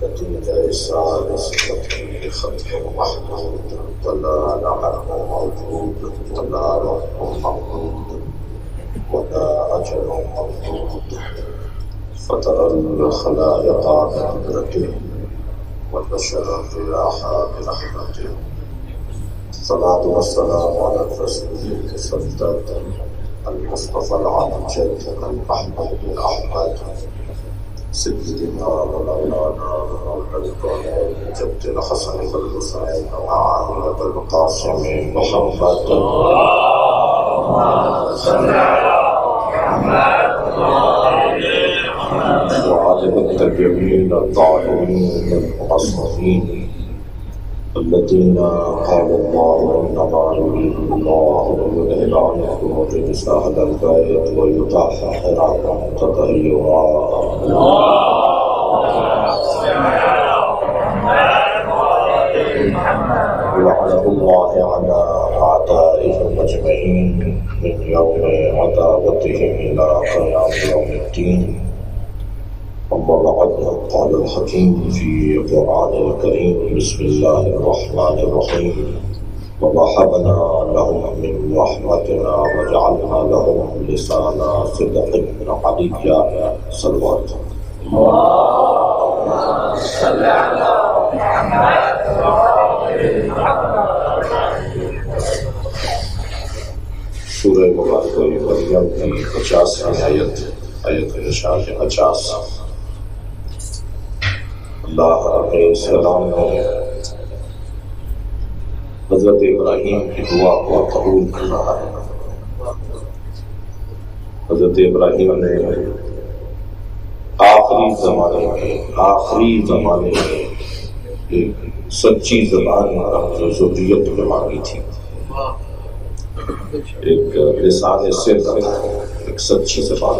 التي ليس لصفته ختم محمود ولا نعم موجود ولا رب محمود ولا أجل ممدود فترى الخلائق بقدرته والبشر رياحا برحمته. الصلاة والسلام على الرسول المصدق المصطفى العبجد المحمود الأحمد سيدنا مولانا مولى الكونين جد الحسن والحسين وعائلة القاسم محمد. اللهم صل على محمد وعلى التابعين الطاهرين المعصومين الذين قال الله إنما يريد الله ليذهب عنكم الرجس أهل البيت ويطهركم تطهيرا. ولعنة الله على أعدائهم أجمعين من يوم عداوتهم إلى قيام يوم الدين. أما بعد، قال الحكيم في القرآن الكريم: بسم الله الرحمن الرحيم. ووهبنا لهم من رحمتنا وجعلنا لهم لسان صدق عليا. صلوات. اللهم صل على محمد. سورہ مبارکہ مریم کی 50ویں آیت نشان 50. اللہ علیہ السلام نے حضرت ابراہیم کی دعا کو قبول کر رہا ہے. حضرت ابراہیم نے آخری زمانے میں ایک سچی زبان اپنی ذریت میں مانگی تھی. ایک لسان صدق، ایک سچی زبان.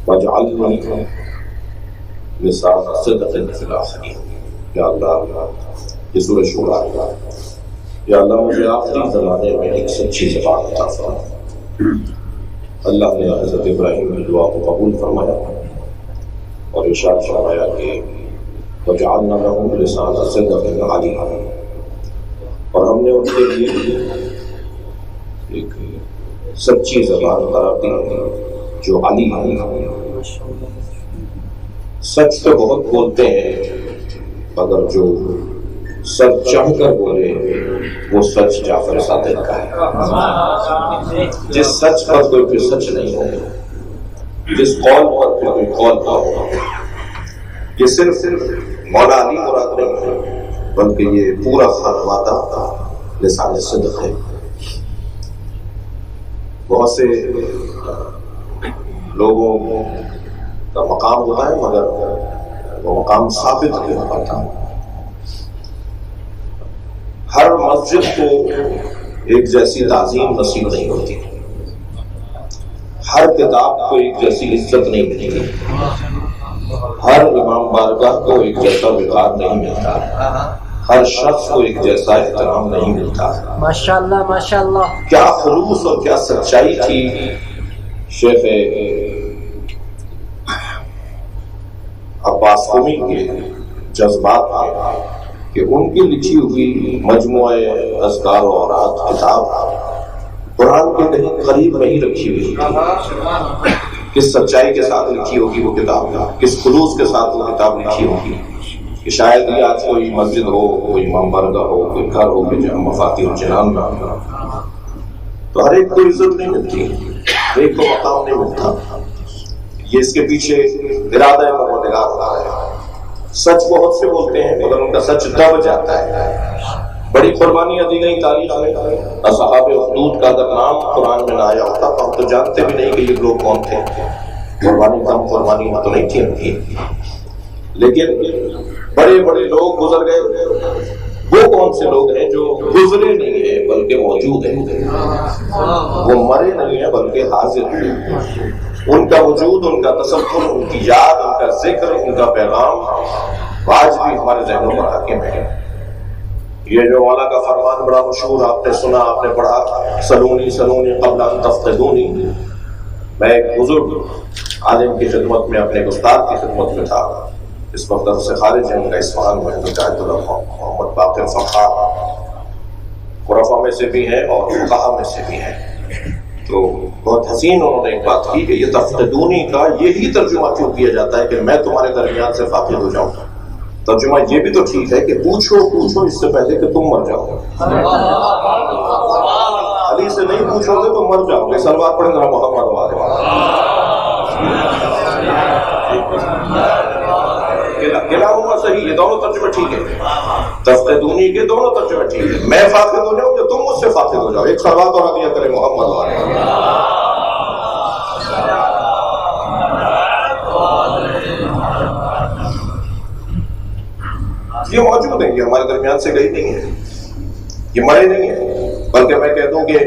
وجعلنی لسان صدق فی الآخرین. یا اللہ، یہ سورہ شورا ہے. یا اللہ مجھے آخری زمانے میں ایک سچی زبان عطا فرما. اللہ نے حضرت ابراہیم کی دعا کو قبول فرمایا اور ارشاد فرمایا کہ وجعلنا لهم لسان صدق علیہ، اور ہم نے ان کے لیے ایک سچی زبان قرار دی جو علی ہے. سچ تو بہت بولتے ہیں، مگر جو سچ چاہ کر بولے وہ سچ جعفر صادق کا ہے. جس سچ پر کوئی پھر سچ نہیں ہو، جس قول پر پھر کوئی قول نہ ہو. یہ صرف مولا علی مراد نہیں ہے، بلکہ یہ پورا خانوادہ لسان صدق ہے. بہت سے لوگوں کا مقام ہوتا ہے مگر وہ مقام ثابت نہیں ہو پاتا. ہر مسجد کو ایک جیسی تعظیم نصیب نہیں ہوتی، ہر کتاب کو ایک جیسی عزت نہیں ملتی، ہر امام بارگاہ کو ایک جیسا وقار نہیں ملتا، ہر شخص کو ایک جیسا احترام نہیں ملتا. ماشاءاللہ ماشاءاللہ. کیا خلوص اور کیا سچائی تھی شیخ عباس قمی کے جذبات میں کہ ان کی لکھی ہوئی مجموعہ اذکار و اوراد کتاب قرآن کے کہیں قریب نہیں رکھی ہوئی. کس سچائی کے ساتھ لکھی ہوگی وہ کتاب، کس خلوص کے ساتھ وہ کتاب لکھی ہوگی کہ شاید یہ آج کوئی مسجد ہو، کوئی امام بارگاہ ہو، کوئی گھر ہو کہ جہاں مفاتیح الجنان نہ تو ہر ایک کو عزت نہیں ملتی، ہر ایک کو مقام نہیں ملتا. یہ اس کے پیچھے ارادہ پروردگار ہوتا ہے. سچ بہت سے بولتے ہیں مگر ان کا سچ دب جاتا ہے. بڑی قربانیاں دی گئی تاریخ میں. اصحاب اخدود کا اگر نام قرآن میں نہ آیا ہوتا تو ہم تو جانتے بھی نہیں کہ یہ لوگ کون تھے. قربانی کم قربانی تو نہیں تھی ان کی، لیکن بڑے بڑے لوگ گزر گئے. وہ کون سے لوگ ہیں جو گزرے نہیں ہیں بلکہ موجود ہیں، وہ مرے نہیں ہیں بلکہ حاضر ہیں. ان کا وجود، ان کا تصور، ان کی یاد، ان کا ذکر، ان کا پیغام آج بھی ہمارے ذہنوں پر حاکم ہے. یہ جو والا کا فرمان بڑا مشہور آپ نے سنا، آپ نے پڑھا، سلونی سلونی قبل ان تفتدونی۔ میں ایک بزرگ عالم کی خدمت میں، اپنے استاد کی خدمت میں تھا، اس وقت درس سے خارج ہیں، ان کا اصفہان میں ہدایت اللہ محمد باقر فخار، خرافہ میں سے بھی ہیں اور فقہا میں سے بھی ہیں۔ تو بہت حسین انہوں نے ایک بات کی کہ یہ تفتدونی کا یہی ترجمہ کیوں کیا جاتا ہے کہ میں تمہارے درمیان سے فاقد ہو جاؤں۔ ترجمہ یہ بھی تو ٹھیک ہے کہ پوچھو اس سے پہلے کہ تم مر جاؤ۔ علی سے نہیں پوچھو گے تو مر جاؤ گے۔ سلوات پڑھیں ذرا محمد والے۔ کلاہما صحیح، یہ دونوں ترجمے ٹھیک ہے، تفتدونی کے دونوں ترجمے ٹھیک ہے۔ میں فاقد ہو جاؤں یا تم مجھ سے فاقد ہو جاؤ۔ ایک سلوات اور دیا کرے محمد والے۔ یہ موجود ہے، یہ ہمارے درمیان سے گئی نہیں ہے، یہ مرے نہیں ہیں، بلکہ میں کہہ دوں کہ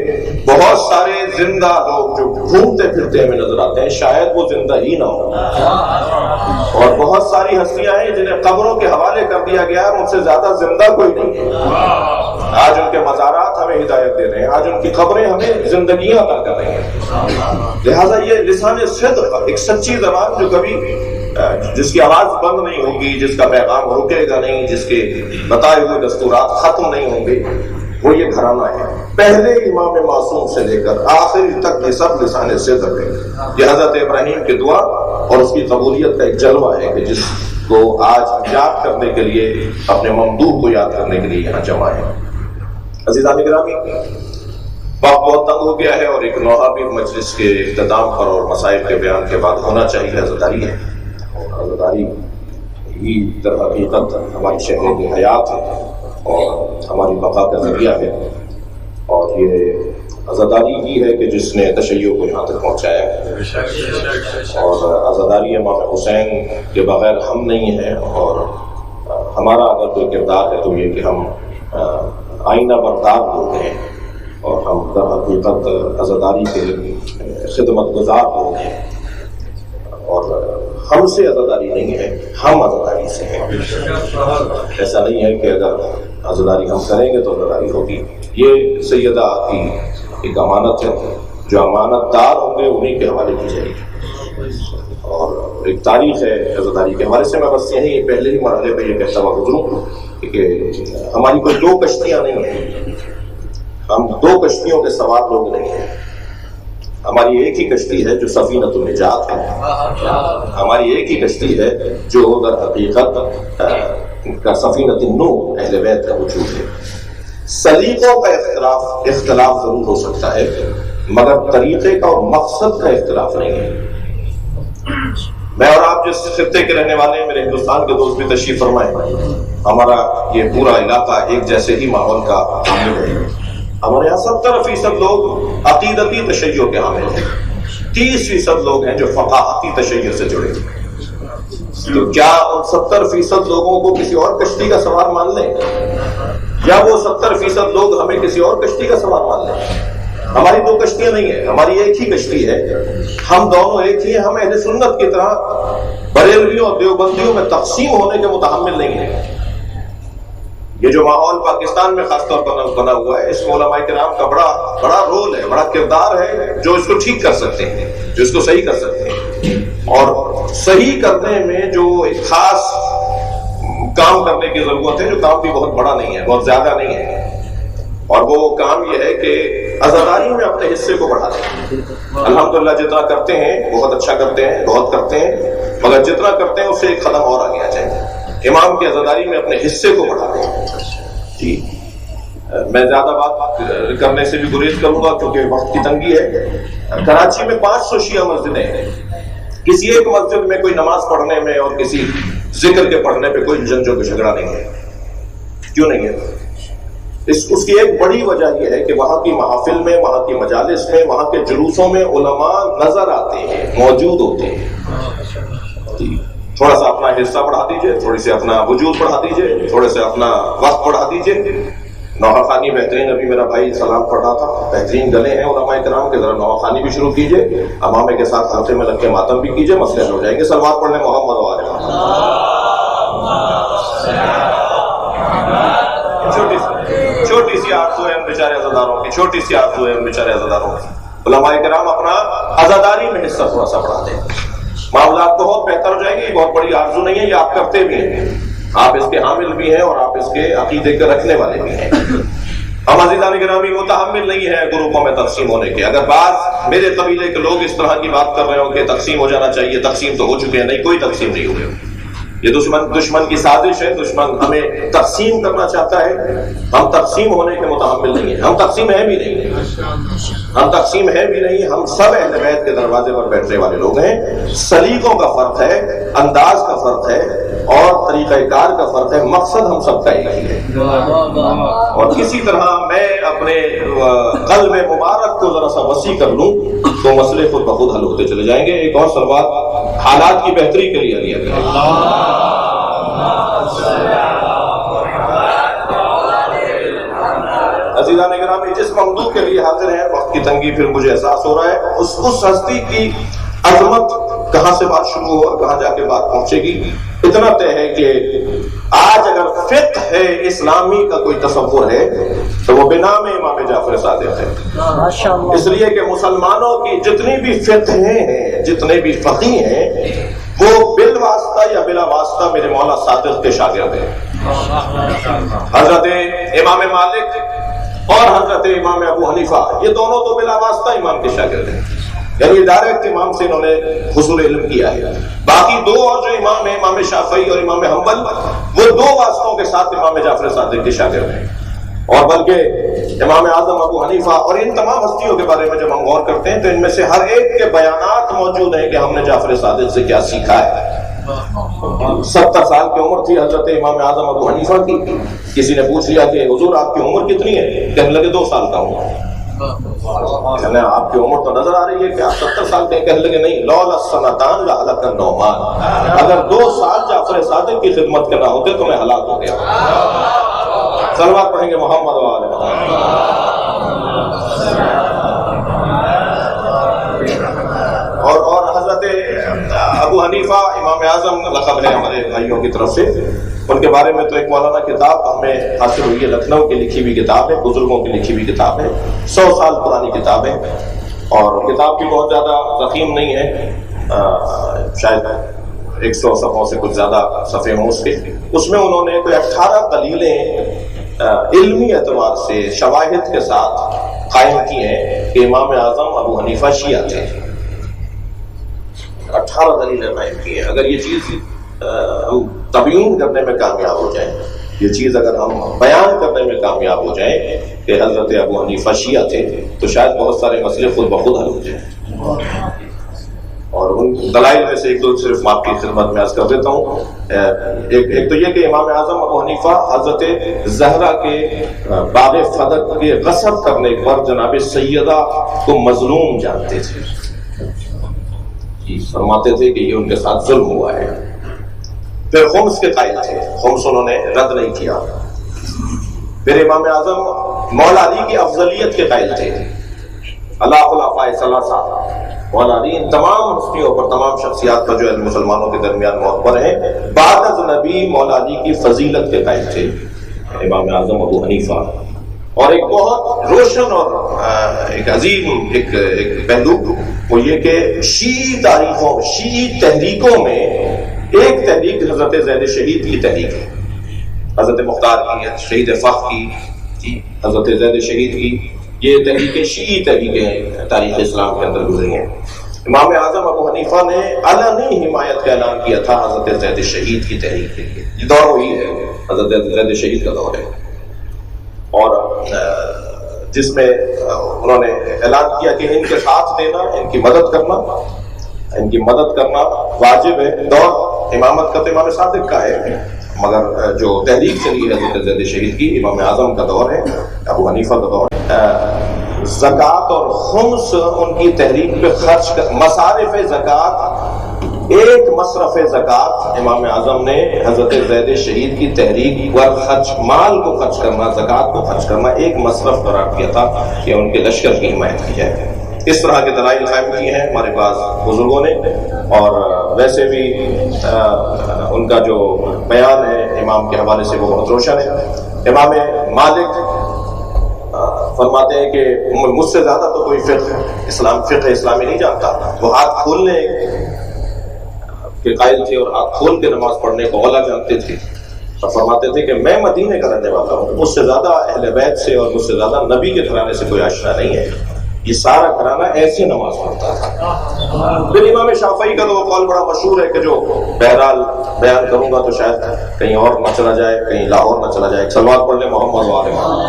بہت سارے زندہ لوگ جو گھومتے پھرتے ہمیں نظر آتے ہیں، شاید وہ زندہ ہی نہ ہو، اور بہت ساری ہستیاں ہیں جنہیں قبروں کے حوالے کر دیا گیا ہے، ان سے زیادہ زندہ کوئی نہیں ہے۔ آج ان کے مزارات ہمیں ہدایت دے رہے ہیں، آج ان کی قبریں ہمیں زندگیاں عطا کر رہی ہیں۔ لہٰذا یہ لسان صدق، ایک سچی زبان جو کبھی جس کی آواز بند نہیں ہوگی، جس کا پیغام رکے گا نہیں، جس کے بتائے ہوئے دستورات ختم نہیں ہوں گے، وہ یہ گھرانہ ہے۔ پہلے امام معصوم سے لے کر آخری تک یہ سب لسان صدق ہے۔ یہ حضرت ابراہیم کی دعا اور اس کی قبولیت کا ایک جلوہ ہے کہ جس کو آج یاد کرنے کے لیے، اپنے ممدوح کو یاد کرنے کے لیے یہاں جمع ہے۔ عزیزان گرامی، وقت بہت تنگ ہو گیا ہے اور ایک نوحہ بھی مجلس کے اختتام پر اور مسائل کے بیان کے بعد ہونا چاہیے، عزاداری ہے، اور عزاداری ہی در حقیقت ہماری شہر کی حیات ہے اور ہماری بقا کا ذریعہ ہے، اور یہ عزاداری ہی ہے کہ جس نے تشیع کو یہاں تک پہنچایا ہے، اور عزاداری امام حسین کے بغیر ہم نہیں ہیں، اور ہمارا اگر کوئی کردار ہے تو یہ کہ ہم آئینہ بردار لوگ ہیں، اور ہم در حقیقت عزاداری کے خدمت گزار لوگ ہیں، اور ہم سے عزاداری نہیں ہے، ہم عزاداری سے ہیں۔ ایسا نہیں ہے کہ اگر عزاداری ہم کریں گے تو عزاداری ہوگی۔ یہ سیدہ کی ایک امانت ہے، جو امانت دار ہوں گے انہیں کے حوالے کی جائے گی، اور ایک تاریخ ہے عزاداری کے حوالے سے۔ میں بس یہیں پہلے ہی مرحلے پہ یہ کہتا ہوا گزروں کہ ہماری کوئی دو کشتیاں نہیں ہیں، ہم دو کشتیوں کے سوار لوگ نہیں ہیں، ہماری ایک ہی کشتی ہے جو سفینۃ النجات ہے، ہماری ایک ہی کشتی ہے جو در حقیقت کا سفینۃ النوح اہل بیت کا وجود ہے۔ سلیقوں کا اختلاف ضرور ہو سکتا ہے، مگر طریقے کا اور مقصد کا اختلاف نہیں ہے۔ میں اور آپ جس خطے کے رہنے والے ہیں، میرے ہندوستان کے دوست بھی تشریف فرمائیں، ہمارا یہ پورا علاقہ ایک جیسے ہی ماحول کا حامل ہے۔ ہمارے یہاں 70% لوگ عقیدتی تشیع کے حامل ہیں، 30% لوگ ہیں جو فقاہتی تشیع سے جڑے ہیں۔ تو کیا ان 70% لوگوں کو کسی اور کشتی کا سوار مان لیں، یا وہ 70% لوگ ہمیں کسی اور کشتی کا سوار مان لیں؟ ہماری دو کشتیاں نہیں ہیں، ہماری ایک ہی کشتی ہے، ہم دونوں ایک ہی ہیں۔ ہم اہل سنت کی طرح بریلویوں اور دیوبندیوں میں تقسیم ہونے کے متحمل نہیں ہیں۔ یہ جو ماحول پاکستان میں خاص طور پر بنا ہوا ہے، اس میں علماء کرام کا بڑا رول ہے، بڑا کردار ہے، جو اس کو ٹھیک کر سکتے ہیں، جو اس کو صحیح کر سکتے ہیں، اور صحیح کرنے میں جو ایک خاص کام کرنے کی ضرورت ہے، جو کام بھی بہت بڑا نہیں ہے، بہت زیادہ نہیں ہے، اور وہ کام یہ ہے کہ عزاداری میں اپنے حصے کو بڑھا دیں۔ الحمدللہ جتنا کرتے ہیں بہت اچھا کرتے ہیں، بہت کرتے ہیں، مگر جتنا کرتے ہیں اس سے ایک قدم اور آگے آ جائیں، امام کی عزاداری میں اپنے حصے کو بڑھا دیں۔ جی میں زیادہ بات کرنے سے بھی گریز کروں گا کیونکہ وقت کی تنگی ہے۔ کراچی میں 500 شیعہ مسجدیں ہیں، کسی ایک مسجد میں کوئی نماز پڑھنے میں اور کسی ذکر کے پڑھنے پہ کوئی جھنجھٹ و جھگڑا نہیں ہے۔ کیوں نہیں ہے؟ اس کی ایک بڑی وجہ یہ ہے کہ وہاں کی محافل میں، وہاں کی مجالس میں، وہاں کے جلوسوں میں علماء نظر آتے ہیں، موجود ہوتے ہیں۔ تھوڑا سا اپنا حصہ بڑھا دیجئے، تھوڑی سے اپنا وجود بڑھا دیجئے، تھوڑے سے اپنا وقت بڑھا دیجئے۔ نوحہ خوانی بہترین، ابھی میرا بھائی سلام پڑھ رہا تھا، بہترین گلے ہیں علماء کرام کے، ذرا نوحہ خوانی بھی شروع کیجئے، امامے کے ساتھ حلقے میں لگ کے ماتم بھی کیجئے، مسئلے حل ہو جائیں گے۔ صلوات پڑھ لیں محمد وآلہ۔ چھوٹی سی سی آرزو ہے ان بیچارے عزاداروں کی، چھوٹی سی آرزو ہے ان بیچارے عزاداروں کی. علماء کرام اپنا عزاداری میں حصہ تھوڑا سا بڑھا دیں، معاملات کو بہت بہتر ہو جائیں گے. یہ بہت بڑی آرزو نہیں ہے، یہ آپ کرتے بھی ہیں، آپ اس کے حامل بھی ہیں اور آپ اس کے عقیدے کے رکھنے والے بھی ہیں. ہم عزیزان گرامی متحمل نہیں ہیں گروپوں میں تقسیم ہونے کے. اگر بعض میرے قبیلے کے لوگ اس طرح کی بات کر رہے ہوں کہ تقسیم ہو جانا چاہیے، تقسیم تو ہو چکے ہیں، نہیں کوئی تقسیم نہیں ہوئی. یہ دشمن کی سازش ہے. دشمن ہمیں تقسیم کرنا چاہتا ہے. ہم تقسیم ہونے کے متحمل نہیں ہیں، ہم تقسیم ہے بھی نہیں، ہم تقسیم ہے بھی نہیں. ہم سب اہل بیت کے دروازے پر بیٹھنے والے لوگ ہیں. سلیقوں کا فرق ہے، انداز کا فرق ہے اور طریقہ کار کا فرق ہے، مقصد ہم سب کا ایک ہی ہے. اور کسی طرح میں اپنے قلب مبارک کو ذرا سا وسیع کر لوں تو مسئلے خود بخود حل ہوتے چلے جائیں گے. ایک اور سوال حالات کی بہتری کے لیے لیا گیا. عزیزان گرامی، جس موضوع کے لیے حاضر ہیں، وقت کی تنگی پھر مجھے احساس ہو رہا ہے، اس ہستی کی عظمت کہاں سے بات شروع ہوا، کہاں جا کے بات پہنچے گی. اتنا طے ہے کہ آج اگر فقہ ہے اسلامی کا کوئی تصور ہے تو وہ بنام امام جعفر صادق ہے. اس لیے کہ مسلمانوں کی جتنی بھی فقہیں ہیں، جتنے بھی فقیہ ہیں، وہ بالواسطہ یا بلا واسطہ میرے مولا صادق کے شاگرد ہیں. حضرت امام مالک اور حضرت امام ابو حنیفہ، یہ دونوں تو بلا واسطہ امام کے شاگرد ہیں، یعنی ڈائریکٹ امام سے انہوں نے حصول علم کیا ہے. باقی دو اور جو امام ہیں، امام شافعی اور امام حنبل، وہ دو واسطوں کے ساتھ امام جعفر صادق کے شاگرد ہیں. اور بلکہ امام اعظم ابو حنیفہ اور ان تمام ہستیوں کے بارے میں جب ہم غور کرتے ہیں تو ان میں سے ہر ایک کے بیانات موجود ہیں کہ ہم نے جعفر صادق سے کیا سیکھا ہے. 70 سال کی عمر تھی حضرت امام اعظم ابو حنیفہ کی. کسی نے پوچھ لیا کہ حضور آپ کی عمر کتنی ہے؟ کہنے لگے 2 سال کا ہوں. کہنے آپ کی عمر تو نظر آ رہی ہے کہ آپ 70 سال کے. کہنے لگے نہیں، لولا السنتان لہلک النعمان، اگر 2 سال جعفر صادق کی خدمت کے نہ ہوتے تو میں ہلاک ہو گیا. صلوات پڑھیں گے محمد و آل محمد. اور حضرت ابو حنیفہ امام اعظم لقب ہے ہمارے بھائیوں کی طرف سے. ان کے بارے میں تو ایک مولانا کتاب ہمیں حاصل ہوئی ہے، لکھنؤ کی لکھی ہوئی کتاب ہے، بزرگوں کی لکھی ہوئی کتاب ہے، 100 سال پرانی کتاب ہے. اور کتاب بھی بہت زیادہ ضخیم نہیں ہے، شاید 100 صفحوں سے کچھ زیادہ صفحے ہوں اس کے. اس میں انہوں نے کوئی 18 دلیلیں علمی اعتبار سے شواہد کے ساتھ قائم کی ہیں کہ امام اعظم ابو حنیفہ شیعہ تھے. 18 دلیلیں قائم کی ہیں. اگر یہ چیز ہم تبیین کرنے میں کامیاب ہو جائیں، یہ چیز اگر ہم بیان کرنے میں کامیاب ہو جائیں کہ حضرت ابو حنیفہ شیعہ تھے تو شاید بہت سارے مسئلے خود بخود حل ہو جائیں. اور ان دلائل میں سے ایک دو صرف آپ کی خدمت میں عرض کر دیتا ہوں. ایک تو یہ کہ امام اعظم ابو حنیفہ حضرت زہرا کے باب فدق کے غصب کرنے پر جناب سیدہ کو مظلوم جانتے تھے. فرماتے تھے کہ یہ ان کے ساتھ ظلم ہوا ہے. پھر خمس کے قائل تھے، خمس انہوں نے رد نہیں کیا. پھر امام اعظم مولا علی کی افضلیت کے قائل تھے. اللہ خلفائے ثلاثہ، مولا علی ان تمام ہستیوں پر، تمام شخصیات پر جو ہے مسلمانوں کے درمیان معتبر ہیں. بعد از نبی مولا علی کی فضیلت کے قائل تھے امام اعظم ابو حنیفہ. اور ایک بہت روشن اور ایک عظیم ایک پہلو وہ یہ کہ شیعی تاریخوں، شیعی تحریکوں میں ایک تحریک حضرت زید شہید کی تحریک ہے، حضرت مختار کی، شہید فخر کی، حضرت زید شہید کی. یہ تحریکیں شیعی تحریکیں تاریخ اسلام کے اندر گزری ہیں. امام اعظم ابو حنیفہ نے علنی حمایت کا اعلان کیا تھا حضرت زید شہید کی تحریک کے لیے. یہ دور وہی ہے، حضرت زید شہید کا دور ہے. اور جس میں انہوں نے اعلان کیا کہ ان کے ساتھ دینا، ان کی مدد کرنا واجب ہے. دور امامت کا تو امام صادق کا ہے، مگر جو تحریک چلی ہے حضرت زید شہید کی، امام اعظم کا دور ہے، ابو حنیفہ کا دور ہے. زکوٰۃ اور خمس ان کی تحریک پہ خرچ مصارف زکوٰۃ، ایک مصرف زکوٰۃ امام اعظم نے حضرت زید شہید کی تحریک پر مال کو خرچ کرنا، زکوٰۃ کو خرچ کرنا ایک مصرف قرار کیا تھا کہ ان کے لشکر کی حمایت کی جائے. اس طرح کے دلائل قائم کیے ہیں ہمارے پاس بزرگوں نے. اور ویسے بھی ان کا جو بیان ہے امام کے حوالے سے وہ بہت روشن ہے. امام مالک فرماتے ہیں کہ مجھ سے زیادہ تو کوئی فقہ اسلامی نہیں جانتا. وہ ہاتھ کھولنے کے قائل تھے اور ہاتھ کھول کے نماز پڑھنے کو اولا جانتے تھے. اور فرماتے تھے کہ میں مدینے کا رہنے والا ہوں, مجھ سے زیادہ اہل بیت سے اور مجھ سے زیادہ نبی کے گھرانے سے کوئی آشنا نہیں ہے. یہ سارا گھرانہ ایسے نماز پڑھتا تھا. پھر امام شافعی کا تو وہ قول بڑا مشہور ہے کہ جو بہرحال بیان کروں گا تو شاید کہیں اور نہ چلا جائے, کہیں لاہور نہ چلا جائے. صلوات پڑھ لیں محمد وآل محمد.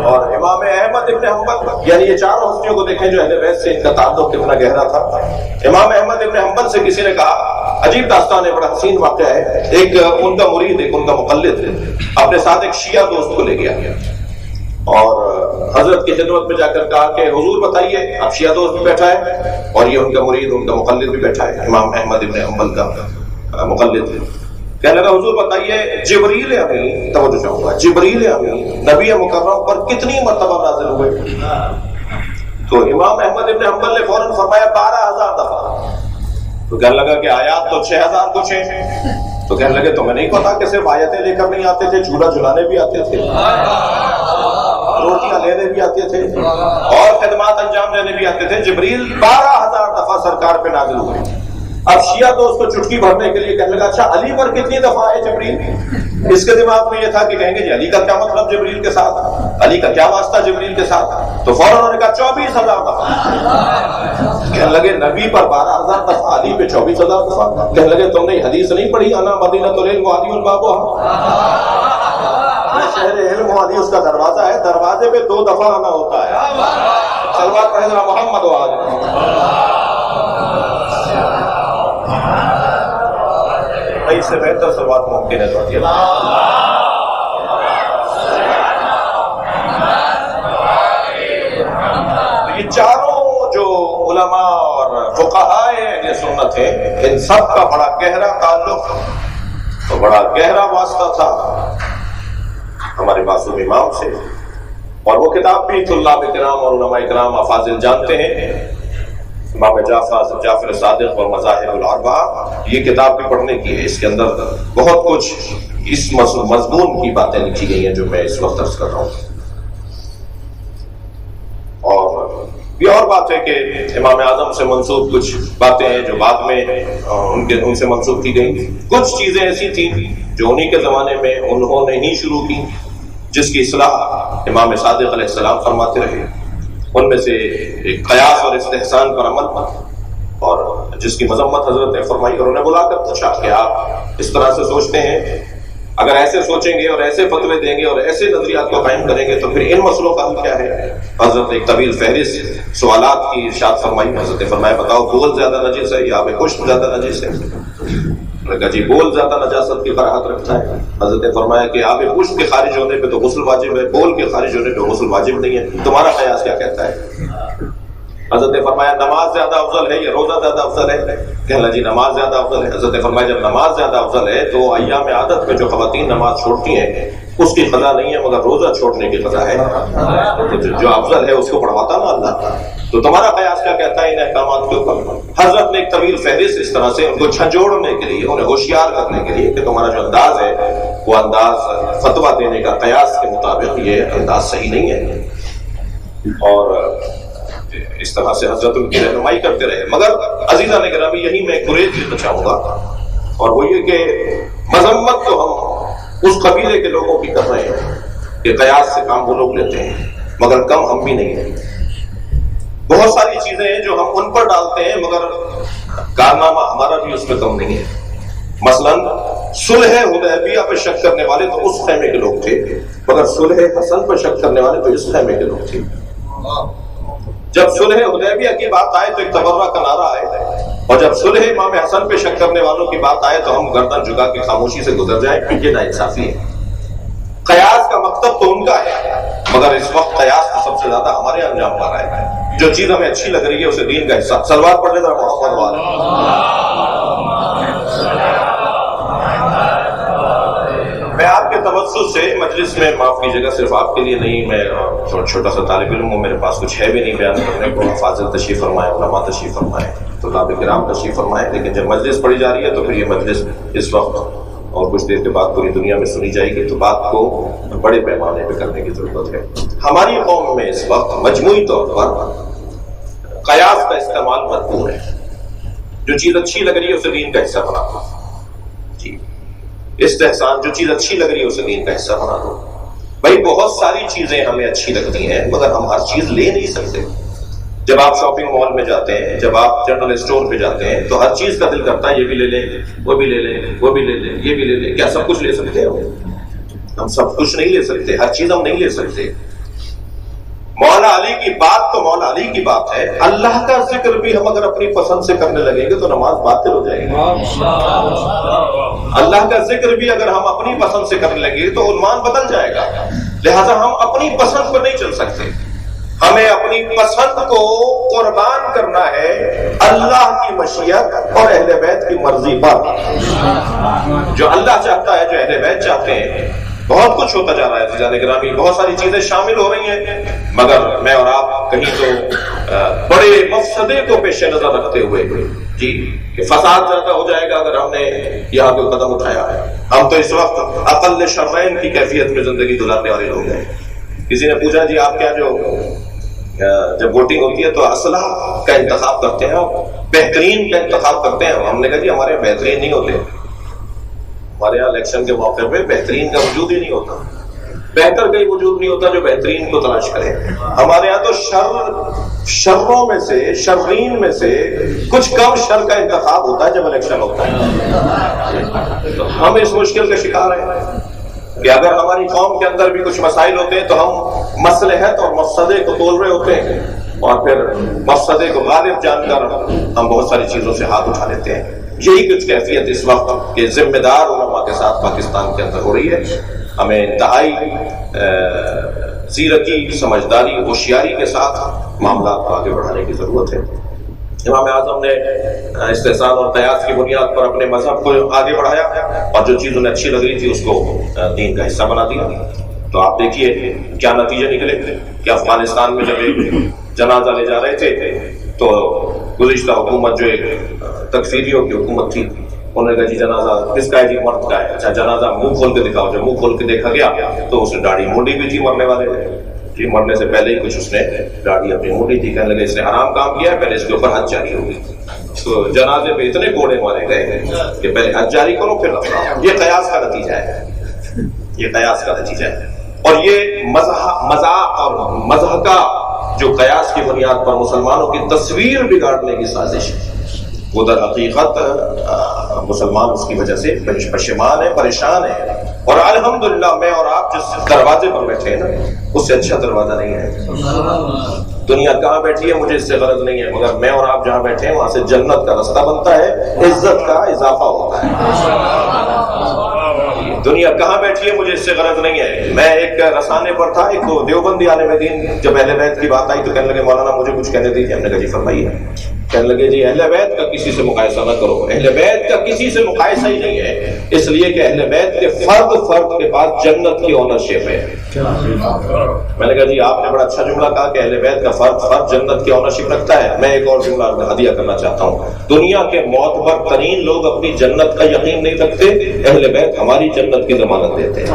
اور امام احمد ابن حنبل, یعنی یہ چاروں ہستیوں کو دیکھیں جو اہل بیت سے ان کا تعلق کتنا گہرا تھا. امام احمد ابن حنبل سے کسی نے کہا, عجیب داستان ہے, بڑا حسین واقعہ ہے. ایک ان کا مرید, ایک ان کا مقلد اپنے ساتھ ایک شیعہ دوست کو لے گیا اور حضرت کی خدمت میں جا کر کہا کہ حضور بتائیے, اب شیعہ دوست بھی بیٹھا ہے اور یہ ان کا مرید, ان کا مقلد بھی بیٹھا ہے, امام احمد ابن حنبل کا مقلد. کہنے لگا حضور بتائیے جبریل امین, توجہ چاہوں گا, جبریل امین نبی مکرم پر کتنی مرتبہ نازل ہوئے؟ تو امام احمد ابن حنبل نے فوراً فرمایا 12,000 دفعہ. تو کہنے لگا کہ آیات تو 6,000 کچھ ہیں. تو کہنے لگے تمہیں نہیں پتا کہ صرف آیتیں لے کر نہیں آتے تھے, جھولا جھلانے بھی آتے تھے, روٹیاں لینے بھی آتے تھے اور خدمات انجام دینے بھی آتے تھے. جبریل 12,000 دفعہ سرکار پہ نازل ہوئے. اب شیعہ دوست کو چٹکی بھرنے کے لیے کہنے لگا اچھا علی پر کتنی دفعہ ہے جبریل؟ اس کے دماغ میں یہ تھا کہ کہیں گے جی علی کا کیا مطلب جبریل کے ساتھ, علی کا کیا واسطہ جبریل کے ساتھ؟ تو فوراً انہوں نے کہا 24,000 دفعہ. کہنے لگے نبی پر 12,000 دفعہ, علی پہ 24,000 دفعہ. کہنے لگے تم نے حدیث نہیں پڑھی, انا مدینۃ العلم وعلی البابها, شہر علم و علی اس کا دروازہ ہے, دروازے پہ 2 دفعہ آنا ہوتا ہے. صلوات پڑھیں ذرا محمد و آل محمد. اس سے بہتر صلوات ممکن ہے تو یہ چاروں جو علماء اور فقہائے اہل سنت ہیں, ان سب کا بڑا گہرا تعلق اور بڑا گہرا واسطہ تھا ہمارے معصوم امام سے. اور وہ کتاب بھی طلاب کرام اور علماء کرام افاضل جانتے ہیں, امام جعفر صادق اور مذاہب الاربعہ. یہ کتاب بھی پڑھنے کی ہے, اس کے اندر بہت کچھ اس مضمون کی باتیں لکھی گئی ہیں جو میں اس وقت عرض کر رہا ہوں. اور یہ اور بات ہے کہ امام اعظم سے منسوب کچھ باتیں ہیں جو بعد میں ان سے منسوب کی گئی. کچھ چیزیں ایسی تھیں جو انہی کے زمانے میں انہوں نے ہی شروع کی, جس کی اصلاح امام صادق علیہ السلام فرماتے رہے. ان میں سے ایک قیاس اور استحسان پر عمل, اور جس کی مذمت حضرت نے فرمائی. اور انہیں بلا کر پوچھا کہ آپ اس طرح سے سوچتے ہیں, اگر ایسے سوچیں گے اور ایسے فتوے دیں گے اور ایسے نظریات کو قائم کریں گے تو پھر ان مسئلوں کا حل کیا ہے؟ حضرت ایک طویل فہرست سوالات کی ارشاد فرمائی. حضرت نے فرمایا بتاؤ بول زیادہ نجس ہے یا آب خشک زیادہ نجس ہے؟ کہا جی بول زیادہ نجاست کی کراہت رکھتا ہے. حضرت نے فرمایا کہ آب خشک کے خارج ہونے پہ تو غسل واجب ہے, بول کے خارج ہونے پہ غسل واجب نہیں ہے, تمہارا قیاس کیا کہتا ہے؟ حضرت نے فرمایا نماز زیادہ افضل ہے یا روزہ زیادہ افضل ہے؟ کہنے لگا جی نماز زیادہ افضل ہے. حضرت نے فرمایا جب نماز زیادہ افضل ہے تو ایام عادت میں جو خواتین نماز چھوڑتی ہیں اس کی قضا نہیں ہے مگر روزہ چھوڑنے کی قضا ہے. جو افضل ہے اس کو پڑھواتا نا اللہ. تو تمہارا قیاس کیا کہتا ہے ان احکامات کے اوپر؟ حضرت نے ایک طویل فہرست اس طرح سے ان کو جھنجھوڑنے کے لیے, انہیں ہوشیار کرنے کے لیے کہ تمہارا جو انداز ہے وہ انداز فتویٰ دینے کا قیاس کے مطابق یہ انداز صحیح نہیں ہے. اور اس طرح سے حضرت ان کی رہنمائی کرتے رہے. مگر عزیزان گرامی یہی میں گریز لینا چاہوں گا, اور وہ یہ کہ مذمت تو ہم اس قبیلے کے لوگوں کی کر رہے ہیں کہ قیاس سے کام وہ لوگ لیتے ہیں, مگر کم ہم بھی نہیں ہیں. بہت ساری چیزیں ہیں جو ہم ان پر ڈالتے ہیں مگر کارنامہ ہمارا بھی اس میں کم نہیں ہے. مثلاً صلح حدیبیہ پہ شک کرنے والے تو اس خیمے کے لوگ تھے, مگر صلح حسن پہ شک کرنے والے تو اس خیمے کے لوگ تھے. جب صلح حدیبیہ کی بات آئے تو ایک تبرہ کا نعرہ آئے, اور جب صلح امام حسن پہ شک کرنے والوں کی بات آئے تو ہم گردن جھکا کے خاموشی سے گزر جائیں, کیونکہ یہ ناانصافی ہے. قیاس کا مکتب تو ان کا ہے, مگر اس وقت قیاس تو سب سے زیادہ ہمارے انجام پا رہا ہے. جو چیز ہمیں اچھی لگ رہی ہے اسے دین کا حصہ. صلوات پڑھ لیں ذرا محمد والے. میں آپ کے توسط سے مجلس میں, معاف کیجیے گا صرف آپ کے لیے نہیں, میں چھوٹا سا طالب علم ہوں, میرے پاس کچھ ہے بھی نہیں بیان کرنے کو. فاضل تشریف فرمائے, علماء تشریف فرمائے, طلاب کرام تشریف فرمائے, لیکن جب مجلس پڑھی جا رہی ہے تو پھر یہ مجلس اس وقت اور کچھ دیر کے بعد پوری دنیا میں سنی جائے گی، تو بات کو بڑے پیمانے پہ کرنے کی ضرورت ہے۔ ہماری قوم میں اس وقت مجموعی طور پر قیاس کا استعمال مطلوب ہے۔ جو چیز اچھی لگ رہی ہے اسے دین کا حصہ بنا دو، جی استحسان، جو چیز اچھی لگ رہی ہے اسے دین کا حصہ بنا دو۔ بھائی بہت ساری چیزیں ہمیں اچھی لگتی ہیں مگر ہم ہر چیز لے نہیں سکتے۔ جب آپ شاپنگ مال میں جاتے ہیں، جب آپ جنرل اسٹور پہ جاتے ہیں تو ہر چیز کا دل کرتا ہے یہ بھی لے لیں، وہ بھی لے لیں، وہ بھی لے لیں، یہ بھی لے لیں۔ کیا سب کچھ لے سکتے ہیں؟ ہم سب کچھ نہیں لے سکتے، ہر چیز ہم نہیں لے سکتے۔ مولا علی کی بات تو مولا علی کی بات ہے، اللہ کا ذکر بھی ہم اگر اپنی پسند سے کرنے لگیں گے تو نماز باطل ہو جائے گی۔ اللہ کا ذکر بھی اگر ہم اپنی پسند سے کرنے لگیں گے تو عنوان بدل جائے گا۔ لہذا ہم اپنی پسند پر نہیں چل سکتے، ہمیں اپنی پسند کو قربان کرنا ہے اللہ کی مشیت اور اہل بیت کی مرضی پر۔ جو اللہ چاہتا ہے، جو اہل بیت چاہتے ہیں، بہت کچھ ہوتا جا رہا ہے عزیزان گرامی، بہت ساری چیزیں شامل ہو رہی ہیں، مگر میں اور آپ کہیں تو بڑے مفسدے کو پیش نظر رکھتے ہوئے جی کہ فساد زیادہ ہو جائے گا اگر ہم نے یہاں کوئی قدم اٹھایا ہے۔ ہم تو اس وقت اقل شرمین کی کیفیت میں زندگی گزارنے والے لوگ ہیں۔ کسی نے پوچھا جی آپ کیا جو جب ووٹنگ ہوتی ہے تو اسلحہ کا انتخاب کرتے ہیں، بہترین کا انتخاب کرتے ہیں؟ ہم نے کہا جی ہمارے بہترین نہیں ہوتے، ہمارے یہاں الیکشن کے موقع پہ بہترین کا وجود ہی نہیں ہوتا، بہتر کا ہی وجود نہیں ہوتا جو بہترین کو تلاش کرے۔ ہمارے یہاں تو شروں میں سے، شرین میں سے کچھ کم شر کا انتخاب ہوتا ہے جب الیکشن ہوتا ہے۔ تو ہم اس مشکل کا شکار ہیں کہ اگر ہماری قوم کے اندر بھی کچھ مسائل ہوتے ہیں تو ہم مصلحت اور مفسدے کو تول رہے ہوتے ہیں، اور پھر مفسدے کو غالب جان کر ہم بہت ساری چیزوں سے ہاتھ اٹھا لیتے ہیں۔ یہی کچھ کیفیت اس وقت کے ذمہ دار علماء کے ساتھ پاکستان کے اندر ہو رہی ہے۔ ہمیں انتہائی زیرکی، سمجھداری، ہوشیاری کے ساتھ معاملات کو آگے بڑھانے کی ضرورت ہے۔ امام اعظم نے استحسان اور قیاس کی بنیاد پر اپنے مذہب کو آگے بڑھایا، اور جو چیز انہیں اچھی لگ رہی تھی اس کو دین کا حصہ بنا دیا۔ تو آپ دیکھیے کیا نتیجے نکلے کہ افغانستان میں جب ایک جنازہ لے جا رہے تھے تو گزشتہ حکومت جو ایک تکفیریوں کی حکومت تھی، انہوں نے کہا جی جنازہ کس کا ہے؟ جی مرد کا ہے۔ اچھا جنازہ منہ کھول کے دکھاؤ۔ جب منہ کھول کے دیکھا گیا تو اس نے داڑھی مونڈی بھی تھی، مرنے والے جی مرنے سے پہلے ہی کچھ اس نے داڑھی اپنی مونڈی تھی۔ کہنے لگے اس نے حرام کام کیا ہے، پہلے اس کے اوپر حد جاری ہوگی۔ تو جنازے پہ اتنے کوڑے مارے گئے کہ پہلے حد جاری کرو پھر رکھنا۔ یہ قیاس کا نتیجہ ہے، یہ قیاس کا نتیجہ ہے۔ اور یہ مذاق اور مضحکہ جو قیاس کی بنیاد پر مسلمانوں کی تصویر بگاڑنے کی سازش ہے، وہ در حقیقت مسلمان اس کی وجہ سے پشیمان ہے، پریشان ہے۔ اور الحمدللہ میں اور آپ جس دروازے پر بیٹھے ہیں نا، اس سے اچھا دروازہ نہیں ہے۔ دنیا کہاں بیٹھی ہے مجھے اس سے غرض نہیں ہے، مگر میں اور آپ جہاں بیٹھے ہیں وہاں سے جنت کا رستہ بنتا ہے، عزت کا اضافہ ہوتا ہے۔ دنیا کہاں بیٹھی ہے مجھے اس سے غرض نہیں ہے۔ میں ایک رسانے پر تھا، ایک دیوبندی عالم دین، جب اہل بیت کی بات آئی تو کہنے لگے مولانا مجھے کچھ کہنے دیجیے۔ ہم نے کہا جی فرمائیے۔ کہنے لگے جی اہل بیت کا کسی سے مقایسہ نہ کرو، اہل بیت کا کسی سے مقایسہ ہی نہیں ہے، اس لیے کہ اہل بیت کے فرد کے پاس جنت کی اونرشپ ہے۔ میں نے کہا جی آپ نے بڑا اچھا جملہ کہا کہ اہل بیت کا فرد جنت کی اونرشپ رکھتا ہے۔ میں ایک اور جملہ ہدیہ کرنا چاہتا ہوں۔ دنیا کے معتبر ترین لوگ اپنی جنت کا یقین نہیں رکھتے، اہل بیت ہماری جنت کی ضمانت دیتے ہیں۔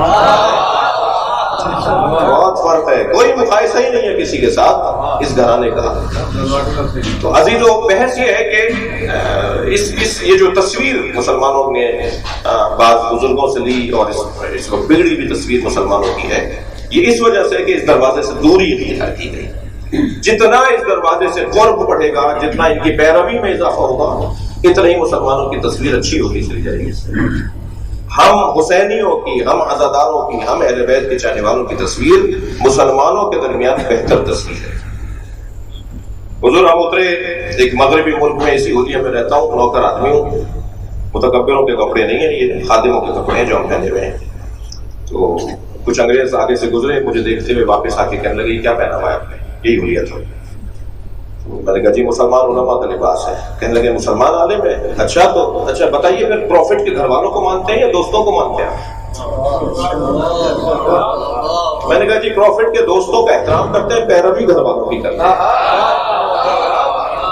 بہت فرق ہے، کوئی مقایسہ ہی نہیں ہے کسی کے ساتھ اس گھرانے کا۔ تو عزیزو بحث یہ ہے کہ یہ جو تصویر مسلمانوں نے بعض بزرگوں سے لی اور اس کو بگڑی ہوئی تصویر مسلمانوں کی ہے، یہ اس وجہ سے کہ اس دروازے سے دوری اختیار کی گئی۔ جتنا اس دروازے سے قرب بڑھے گا، جتنا ان کی پیروی میں اضافہ ہوگا، اتنا ہی مسلمانوں کی تصویر اچھی ہوتی چلی جائے گی۔ ہم حسینیوں کی، ہم عزاداروں کی، ہم اہل بیت کے چاہنے والوں کی تصویر مسلمانوں کے درمیان بہتر تصویر ہے۔ حضور ہم اترے ایک مغربی ملک میں، سعودیہ میں رہتا ہوں، نوکر آدمی ہوں، متکبروں کے کپڑے نہیں ہیں، یہ خادموں کے کپڑے ہیں جو ہم پہنے ہوئے ہیں۔ تو کچھ انگریز آگے سے گزرے، مجھے دیکھتے ہوئے واپس آ کے کہنے لگے کیا پہنا ہوا ہے آپ نے؟ یہی حلیہ تھا۔ میں نے کہا جی مسلمان علماء کا لباس ہے۔ کہنے لگے مسلمان عالم ہے؟ اچھا تو اچھا بتائیے پھر پروفٹ کے گھر والوں کو مانتے ہیں یا دوستوں کو مانتے ہیں؟ میں نے کہا جی پروفٹ کے دوستوں کا احترام کرتے ہیں، پیروی گھر والوں کی کرتے ہیں۔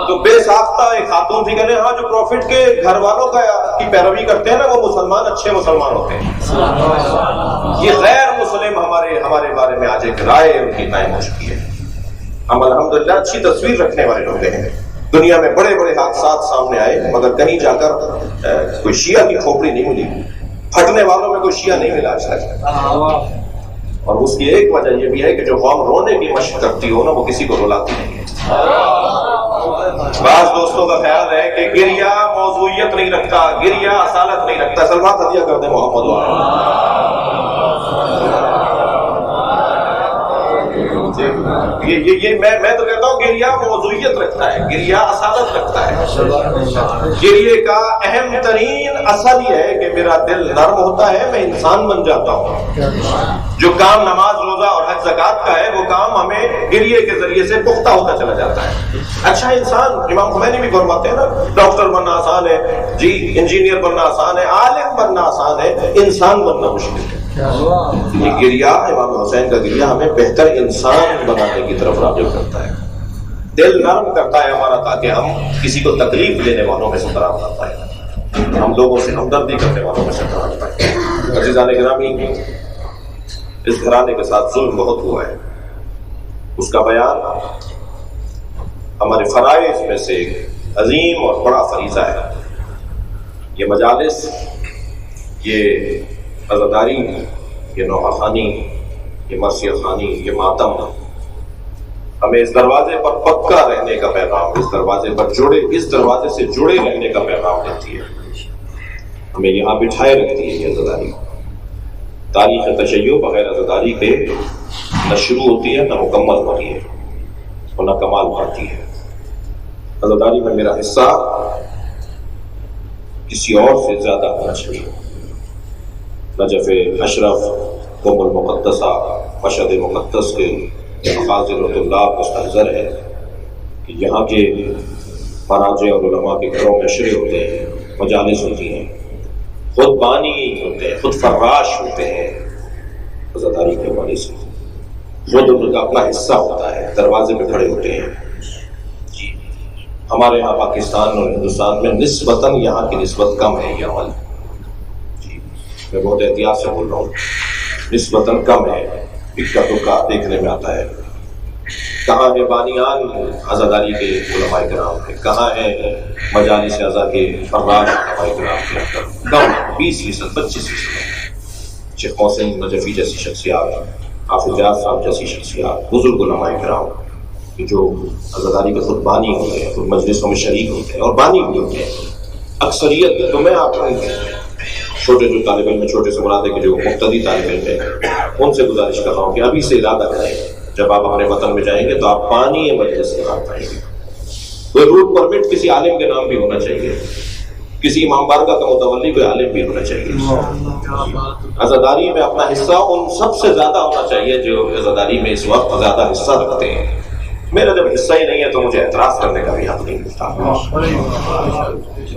تو بے ساختہ ایک خاتون تھی نہیں کرنے. ہاں جو پروفٹ کے گھر والوں کی پیروی کرتے ہیں نا وہ مسلمان اچھے مسلمان ہوتے ہیں. یہ غیر مسلم ہمارے بارے میں آج ایک رائے ان کی قائم ہو چکی ہے. ہم الحمدللہ اچھی تصویر رکھنے والے لوگ ہیں. دنیا میں بڑے بڑے حادثات سامنے آئے مگر کہیں جا کر کوئی شیعہ کی کھوپڑی نہیں ملی. پھٹنے والوں میں کوئی شیعہ نہیں ملا آج تک. اور اس کی ایک وجہ یہ بھی ہے کہ جو قوم رونے کی مشق کرتی ہو نا وہ کسی کو رلاتی نہیں ہے. بعض دوستوں کا خیال ہے کہ گریہ موضوعیت نہیں رکھتا, گریہ اصالت نہیں رکھتا. سلمان ہدیہ کر دیں محمد والے. یہ میں تو کہتا ہوں گریہ موضوعیت رکھتا ہے, گریہ اصالت رکھتا ہے. گریہ کا اہم ترین اصل یہ ہے کہ میرا دل نرم ہوتا ہے, میں انسان بن جاتا ہوں. جو کام نماز روزہ اور حج زکات کا ہے وہ کام ہمیں گریہ کے ذریعے سے پختہ ہوتا چلا جاتا ہے. اچھا انسان, امام خمینی بھی فرماتے ہیں نا, ڈاکٹر بننا آسان ہے جی, انجینئر بننا آسان ہے, عالم بننا آسان ہے, انسان بننا مشکل ہے. یہ گریہ امام حسین کا گریہ ہمیں بہتر انسان بنانے کی طرف راغب کرتا ہے. دل نرم کرتا ہے ہمارا تاکہ ہم کسی کو تکلیف دینے والوں میں سے قرار نہ پائیں, ہم لوگوں سے ہمدردی کرنے والوں میں سے قرار پائیں. عزیزان گرامی, اس گھرانے کے ساتھ ظلم بہت ہوا ہے. اس کا بیان ہمارے فرائض میں سے ایک عظیم اور بڑا فریضہ ہے. یہ مجالس, یہ عزاداری, یہ نوحہ خوانی, یہ مرثیہ خوانی, یہ ماتم ہمیں اس دروازے پر پکا رہنے کا پیغام, اس دروازے سے جڑے رہنے کا پیغام دیتی ہے. ہمیں یہاں بٹھائے رکھتی ہے یہ عزاداری. تاریخ تشیع بغیر عزاداری کے نہ شروع ہوتی ہے نہ مکمل ہوتی ہے اور نہ کمال پاتی ہے. عزاداری میں میرا حصہ کسی اور سے زیادہ ہونا چاہیے. نجف اشرف, قم المقدسہ, مشہد مقدس کے مفاضل اللہ مستحضر ہے کہ یہاں کے مراجع اور علماء کے گھروں میں اشرے ہوتے ہیں, مجالس ہوتی ہیں, خود بانی ہوتے ہیں, خود فراش ہوتے ہیں. عزاداری کے حوالے سے خود ان کا اپنا حصہ ہوتا ہے, دروازے پہ کھڑے ہوتے ہیں. جی ہمارے یہاں پاکستان اور ہندوستان میں نسبتاً یہاں کی نسبت کم ہے یہ عمل. جی میں بہت احتیاط سے بول رہا ہوں, نسبتاً کم ہے. اکا دکا دیکھنے میں آتا ہے. کہاں ہے بانیان عزاداری کے علماء کرام کے, کہاں ہے مجالس عزا کے فراش علماء کرام کے اندر؟ کم 20%, 25%. شیخ محسن نجفی جیسی شخصیات, حافظ ریاض صاحب جیسی شخصیات, بزرگ علماء کرام جو عزاداری کے خود بانی ہوتے ہیں, خود مجلسوں میں شریک ہوتے ہیں اور بانی بھی ہوتے ہیں. اکثریت تو میں آپ چھوٹے جو طالب علم, چھوٹے سے مراد ہے کہ جو مقتدی طالب علم ہیں, ان سے گزارش کر رہا ہوں کہ ابھی سے ارادہ کریں, جب آپ ہمارے وطن میں جائیں گے تو آپ پانی مجلس کے نام پائیں گے. کوئی روٹ پرمٹ کسی عالم کے نام بھی ہونا چاہیے, کسی امام بارگاہ کا متولی کوئی عالم بھی ہونا چاہیے. عزاداری میں اپنا حصہ ان سب سے زیادہ ہونا چاہیے جو عزاداری میں اس وقت زیادہ حصہ رکھتے ہیں. میرا جب حصہ ہی نہیں ہے تو مجھے اعتراض کرنے کا بھی حق نہیں ملتا.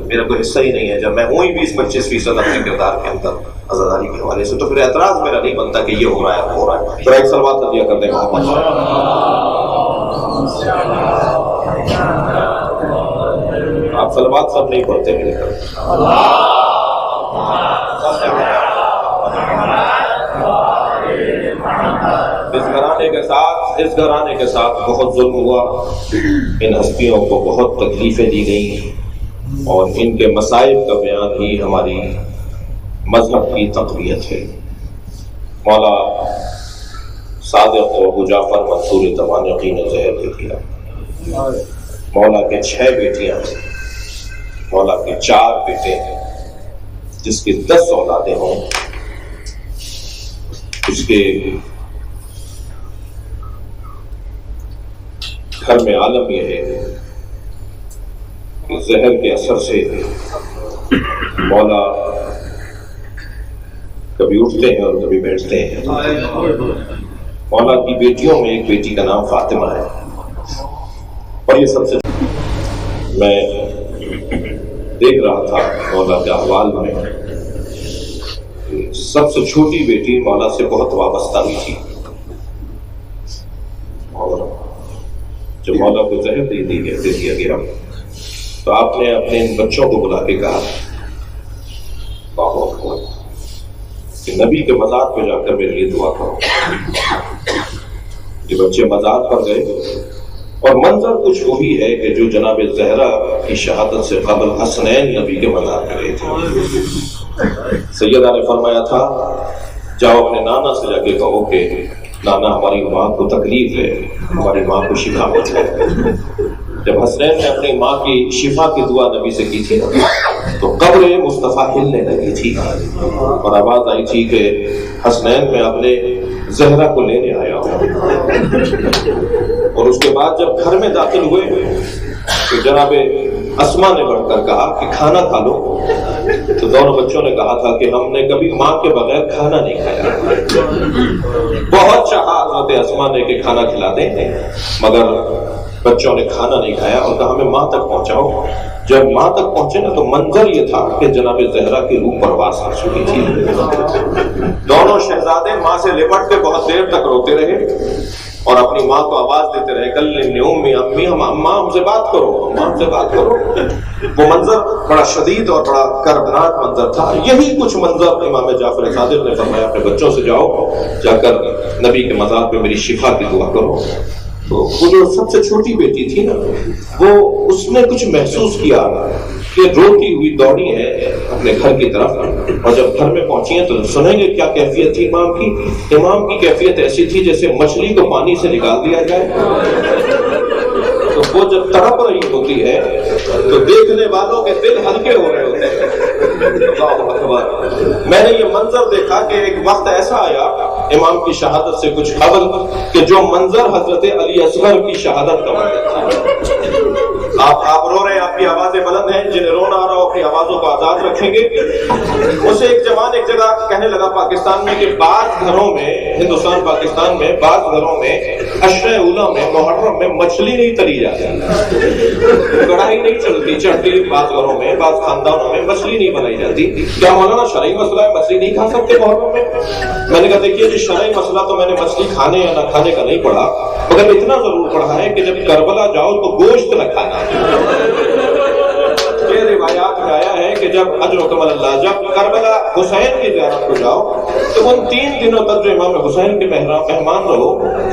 میرا کوئی حصہ ہی نہیں ہے, جب میں ہوں ہی 20-25% اپنے کردار کے اندر عزاداری کے حوالے سے, تو پھر اعتراض میرا نہیں بنتا کہ یہ ہو رہا ہے وہ ہو رہا ہے. تو ایک صلوات عطیہ کر دیں محمد. آپ صلوات سب نہیں پڑھتے میرے گھر. اس گھرانے کے ساتھ بہت ظلم ہوا. ان ہستیوں کو بہت تکلیفیں دی گئیں اور ان کے مصائب کا بیان ہی ہماری مذہب کی تقویت ہے. مولا صادق و ابو جعفر منصور تمانیقی نے زہر دے دیا. مولا کے 6 بیٹیاں ہیں, مولا کے 4 بیٹے ہیں. جس کی 10 اولادیں ہوں اس کے گھر میں عالم یہ ہے کہ زہر کے اثر سے مولا کبھی اٹھتے ہیں اور کبھی بیٹھتے ہیں. مولا کی بیٹیوں میں ایک بیٹی کا نام فاطمہ ہے, اور یہ سب سے میں دیکھ رہا تھا مولا کے احوال میں, سب سے چھوٹی بیٹی مولا سے بہت وابستہ بھی تھی, اور جب مولا کو زہر دے دیا گیا تو آپ نے اپنے ان بچوں کو بلا کے کہا کہ نبی کے مزار پہ جا کر میرے لیے دعا کرو۔ یہ بچے مزار پر گئے اور منظر کچھ وہی ہے کہ جو جناب زہرا کی شہادت سے قبل حسنین نبی کے مزار پہ گئے تھے۔ سیدہ نے فرمایا تھا جاؤ اپنے نانا سے جا کے کہو کہ نانا ہماری ماں کو تکلیف ہے، ہماری ماں کو شفا مت ہے۔ جب حسنین نے اپنی ماں کی شفا کی دعا نبی سے کی تھی تو قبر مصطفیٰ ہلنے لگی تھی اور آواز آئی تھی کہ حسنین میں اپنے زہرا کو لینے آیا ہوں۔ اور اس کے بعد جب گھر میں داخل ہوئے تو جناب اسما نے بڑھ کر کہا کہ کھانا کھا لو، تو دونوں بچوں نے کہا تھا کہ ہم نے کبھی ماں کے بغیر کھانا نہیں کھایا۔ بہت چاہا حضرت اسما نے کہ کھانا کھلا دیں، مگر بچوں نے کھانا نہیں کھایا اور کہا ہمیں ماں تک پہنچاؤ۔ جب ماں تک پہنچے نا تو منظر یہ تھا کہ جناب زہرا کی روح پرواز کر چکی تھی۔ دونوں شہزادے ماں سے لپٹ کے بہت دیر تک روتے رہے اور اپنی ماں کو آواز دیتے رہے کلمنی امی، امی ماں ہم سے بات کرو، ماں ہم سے بات کرو۔ وہ منظر بڑا شدید اور بڑا کربناک منظر تھا۔ یہی کچھ منظر امام جعفر صادق نے فرمایا اپنے بچوں سے جاؤ، جا کر نبی کے مزار پہ میری شفا کی دعا کرو۔ تو وہ جو سب سے چھوٹی بیٹی تھی نا، وہ اس نے کچھ محسوس کیا کہ روتی ہوئی دوڑی ہے اپنے گھر کی طرف، اور جب گھر میں پہنچی ہیں تو سنیں گے کیا کیفیت تھی امام کی۔ امام کی کیفیت ایسی تھی جیسے مچھلی کو پانی سے نکال دیا جائے۔ تو وہ جب تڑپ رہی ہوتی ہے تو دیکھنے والوں کے دل ہلکے ہو رہے ہوتے ہیں۔ اللہ اکبر۔ میں نے یہ منظر دیکھا کہ ایک وقت ایسا آیا امام کی شہادت سے کچھ قبل کہ جو منظر حضرت علی اصغر کی شہادت کا منظر تھا۔ آپ رو رہے ہیں، آپ کی آوازیں بلند ہیں، جنہیں رونا آ رہا ہو اپنی آوازوں کو آزاد رکھیں گے۔ اسے ایک جوان ایک جگہ کہنے لگا پاکستان میں کہ بعض گھروں میں، ہندوستان پاکستان میں بعض گھروں میں عشرہ اولیٰ میں محرم میں مچھلی نہیں تلی جاتی، کڑھائی نہیں چڑھتی، بعض گھروں میں بعض خاندانوں میں مچھلی نہیں بنائی جاتی۔ کیا مولانا شرعی مسئلہ ہے مچھلی نہیں کھا سکتے محرم میں؟ میں نے کہا دیکھیے جی شرعی مسئلہ تو میں نے مچھلی کھانے یا نہ کھانے کا نہیں پڑھا، مگر اتنا ضرور پڑھا ہے کہ جب کربلا جاؤ تو گوشت نہ کھانا۔ یہ روایات میں آیا ہے کہ جب اجرکم اللہ، جب کربلا حسین کی زیارت کو جاؤ تو ان 3 دنوں تک جو امام حسین کے مہمان رہو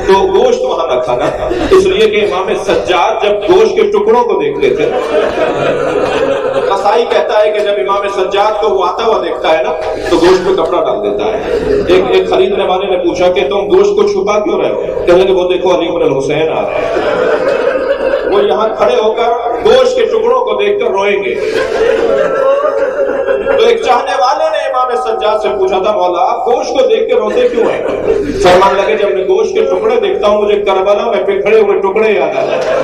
تو گوشت وہاں نہ کھانا، اس لیے کہ امام سجاد جب گوشت کے ٹکڑوں کو دیکھتے تھے، قصائی کہتا ہے کہ جب امام سجاد کو وہ آتا ہوا دیکھتا ہے نا تو گوشت پہ کپڑا ڈال دیتا ہے۔ ایک خریدنے والے نے پوچھا کہ تم گوشت کو چھپا کیوں رہے ہو؟ کہنے کہ وہ دیکھو علی بن الحسین آ رہے ہیں، وہ یہاں کھڑے ہو کر گوشت کے ٹکڑوں کو دیکھ کر روئیں گے۔ تو ایک چاہنے والے نے امام سجاد سے پوچھا تھا مولا آپ گوشت کو دیکھ کے روتے کیوں ہیں؟ فرمان لگے جب میں گوشت کے ٹکڑے دیکھتا ہوں مجھے کربلا میں پکڑے ہوئے ٹکڑے یاد آ جاتے ہیں۔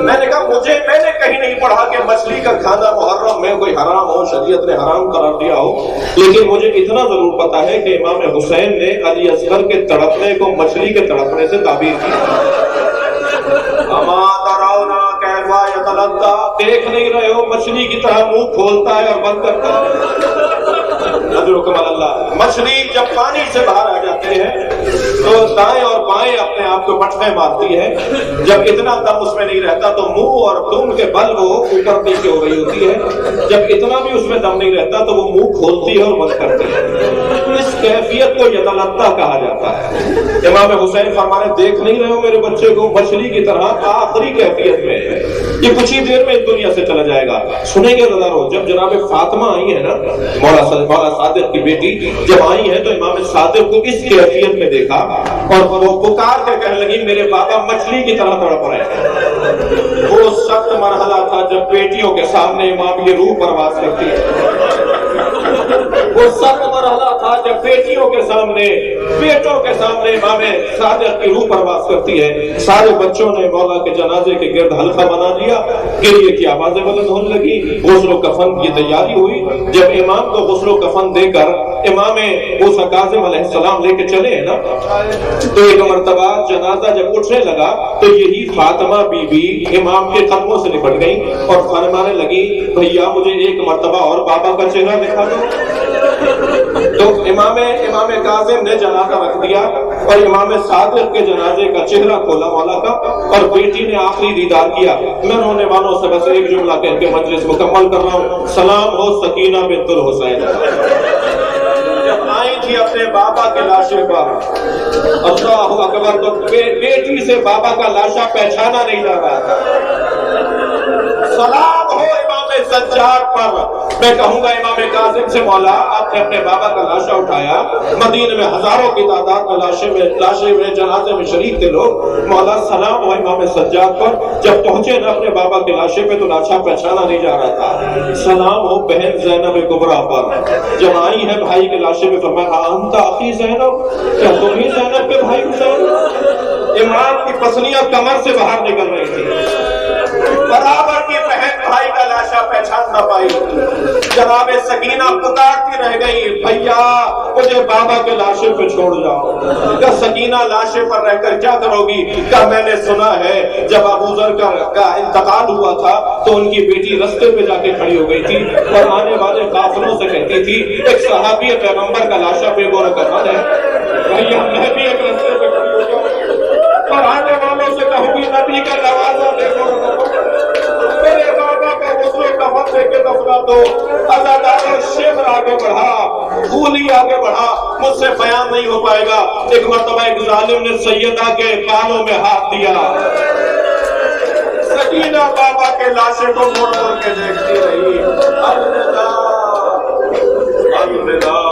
میں نے کہا میں نے کہیں نہیں پڑھا کہ مچھلی کا کھانا محرم میں کوئی حرام ہو، شریعت نے حرام قرار دیا ہو، لیکن مجھے اتنا ضرور پتا ہے کہ امام حسین نے علی اصغر کے تڑپنے کو مچھلی کے تڑپنے سے تعبیر کی۔ اما ترونا کیفا یتلذا، دیکھ نہیں رہے ہو مچھلی کی طرح منہ کھولتا ہے اور بند کرتا ہے۔ اجرکم اللہ، مچھلی جب پانی سے باہر آ جاتے ہیں تو دائیں اور بائیں اپنے آپ کو پٹخیں مارتی ہے، جب اتنا دم اس میں نہیں رہتا تو منہ اور دم کے بل وہ اوپر نیچے ہو رہی ہوتی ہے، جب اتنا بھی اس میں دم نہیں رہتا تو وہ منہ کھولتی ہے اور بند کرتی ہے۔ اس کیفیت کو یتلذا کہا جاتا ہے۔ امام حسین فرمانے دیکھ نہیں رہے ہو میرے بچے کو مچھلی کی طرح آخری کیفیت میں ہے، یہ کچھ ہی دیر میں اس دنیا سے چلا جائے گا۔ سنیں گے ہزاروں، جب جناب فاطمہ آئی ہے نا مولا صادق کی بیٹی جب آئی ہے تو امام صادق کو اس کیفیت میں دیکھا اور وہ پکار کے کہنے لگی میرے بابا مچھلی کی طرح تڑپ رہے ہیں۔ وہ سخت مرحلہ تھا جب بیٹیوں کے سامنے امام کی روح پرواز کرتی ہے، وہ سخت مرحلہ تھا جب بیٹیوں کے سامنے بیٹوں کے سامنے امام صادق کی روح پرواز کرتی ہے۔ سارے بچوں نے مولا کے جنازے کے گرد حلقہ بنا دیا، گریے کی آوازیں بلند ہونے لگی، غسل و کفن کی تیاری ہوئی۔ جب امام کو غسل و کفن دے کر امام موسیٰ کاظم علیہ السلام لے کے چلے نا تو ایک مرتبہ جنازہ جب اٹھنے لگا تو یہی فاطمہ بی بی امام کے قدموں سے لپٹ گئی اور فرمانے لگی بھیا مجھے ایک مرتبہ اور بابا کا چہرہ دکھا دو۔ تو امام کاظم نے جنازہ رکھ دیا اور امام صادق کے جنازے کا چہرہ کھولا مولا کا، اور بیٹی نے آخری دیدار کیا۔ میں رونے والوں سے بس ایک جملہ کہہ کے مجلس مکمل کر رہا ہوں، سلام ہو سکینہ بنت الحسین۔ جب آئی تھی اپنے بابا کے لاشے پر، اللہ اکبر، تو بیٹی سے بابا کا لاشا پہچانا نہیں جا رہا تھا۔ سلام ہو امام سجاد پر۔ میں کہوں گا امام کاظم سے، مولا آپ نے اپنے بابا کا لاشا اٹھایا، مدینے میں ہزاروں کی تعداد میں لاشے میں جنازے میں شریک تھے لوگ، مولا سلام ہو امام سجاد پر۔ جب پہنچے نا اپنے بابا کے لاشے پہ تو لاشا پہچانا نہیں جا رہا تھا۔ سلام ہو بہن زینب کبریٰ پر۔ جب آئی ہے بھائی کے لاشے پہ فرمایا انت اخی زینب، کیا تم ہی زینب کے بھائی حسین؟ امام کی پسلیاں کمر سے باہر نکل رہی تھی، برابر کی بہن بھائی کا لاشا پہچان نہ پائی۔ جناب سکینہ پکارتی رہ گئی، بھیا مجھے بابا کے لاشے پہ چھوڑ جاؤ۔ کہ سکینہ لاشے پر رہ کر کیا کرو گی؟ کہ میں نے سنا ہے جب ابو ذر کا انتقال ہوا تھا تو ان کی بیٹی رستے پہ جا کے کھڑی ہو گئی تھی اور آنے والے قافلوں سے کہتی تھی ایک صحابی پیغمبر کا لاشا پہ غور کرنا ہے، بھیا میں بھی ایک رستے پہ کھڑی ہو جاؤں اور آنے والوں سے کہوں گی نبی کا نوازا دیکھو، میرے بابا کا غسل کفن دے کے دفنا دو۔ عزادار شیخ آگے بڑھا، پھولی آگے بڑھا، مجھ سے بیان نہیں ہو پائے گا۔ ایک مرتبہ ایک ظالم نے سیدہ کے بالوں میں ہاتھ دیا، سکینہ بابا کے لاشے کو موڑ موڑ کے دیکھتی رہی، الوداع الوداع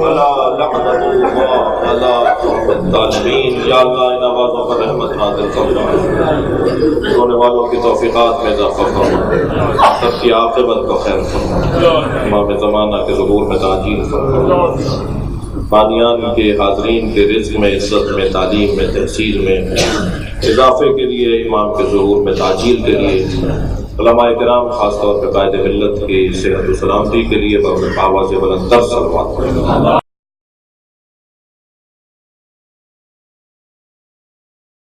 اللہ لعنت اللہ اللہ تعلیم۔ یا اللہ ان آوازوں پر رحمت نازل فرما، رونے والوں کی توفیقات میں اضافہ فرما، سب کی عاقبت کو خیر فرما، امام زمانہ کے ظہور میں تعجیل فرما، بانیان کے حاضرین کے رزق میں، عزت میں، تعلیم میں، تحصیل میں اضافے کے لیے، امام کے ظہور میں تعجیل کے لیے، علماء کرام خاص طور پہ قائد ملت کی صحت و سلامتی کے لیے آواز بلند تر صلوات۔